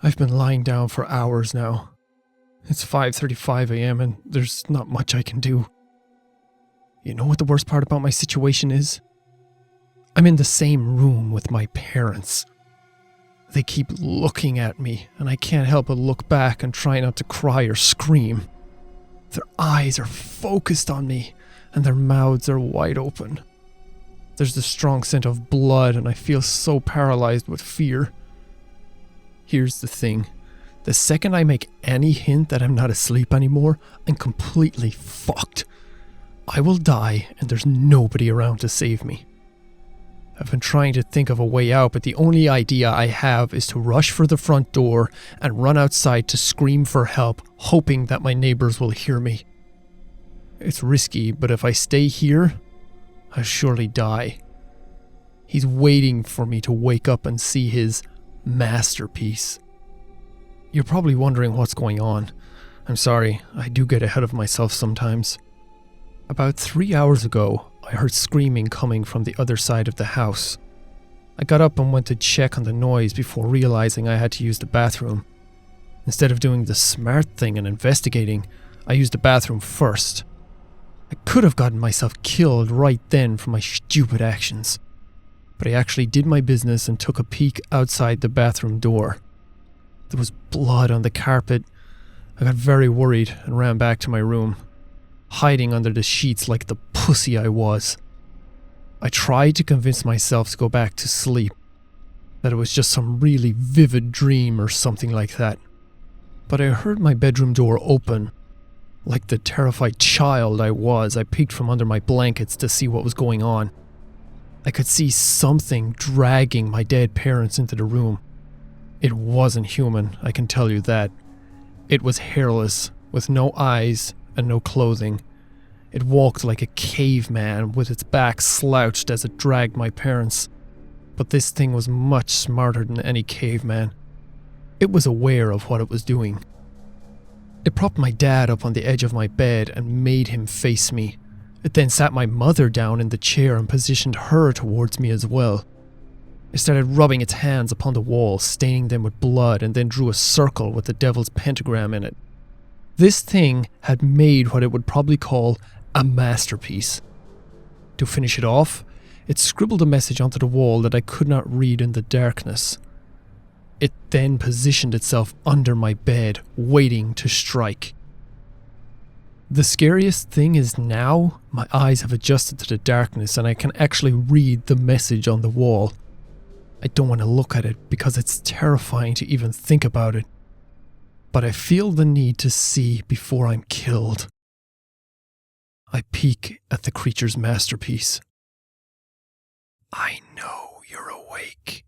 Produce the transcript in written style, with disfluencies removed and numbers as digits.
I've been lying down for hours now. It's 5:35 a.m. and there's not much I can do. You know what the worst part about my situation is? I'm in the same room with my parents. They keep looking at me, and I can't help but look back and try not to cry or scream. Their eyes are focused on me, and their mouths are wide open. There's the strong scent of blood, and I feel so paralyzed with fear. Here's the thing. The second I make any hint that I'm not asleep anymore, I'm completely fucked. I will die, and there's nobody around to save me. I've been trying to think of a way out, but the only idea I have is to rush for the front door and run outside to scream for help, hoping that my neighbors will hear me. It's risky, but if I stay here, I'll surely die. He's waiting for me to wake up and see his masterpiece. You're probably wondering what's going on. I'm sorry, I do get ahead of myself sometimes. About 3 hours ago, I heard screaming coming from the other side of the house. I got up and went to check on the noise before realizing I had to use the bathroom. Instead of doing the smart thing and investigating, I used the bathroom first. I could have gotten myself killed right then for my stupid actions. But I actually did my business and took a peek outside the bathroom door. There was blood on the carpet. I got very worried and ran back to my room, hiding under the sheets like the pussy I was. I tried to convince myself to go back to sleep, that it was just some really vivid dream or something like that. But I heard my bedroom door open. Like the terrified child I was, I peeked from under my blankets to see what was going on. I could see something dragging my dead parents into the room. It wasn't human, I can tell you that. It was hairless, with no eyes and no clothing. It walked like a caveman with its back slouched as it dragged my parents. But this thing was much smarter than any caveman. It was aware of what it was doing. It propped my dad up on the edge of my bed and made him face me. It then sat my mother down in the chair and positioned her towards me as well. It started rubbing its hands upon the wall, staining them with blood, and then drew a circle with the devil's pentagram in it. This thing had made what it would probably call a masterpiece. To finish it off, it scribbled a message onto the wall that I could not read in the darkness. It then positioned itself under my bed, waiting to strike. The scariest thing is now, my eyes have adjusted to the darkness and I can actually read the message on the wall. I don't want to look at it because it's terrifying to even think about it. But I feel the need to see before I'm killed. I peek at the creature's masterpiece. I know you're awake.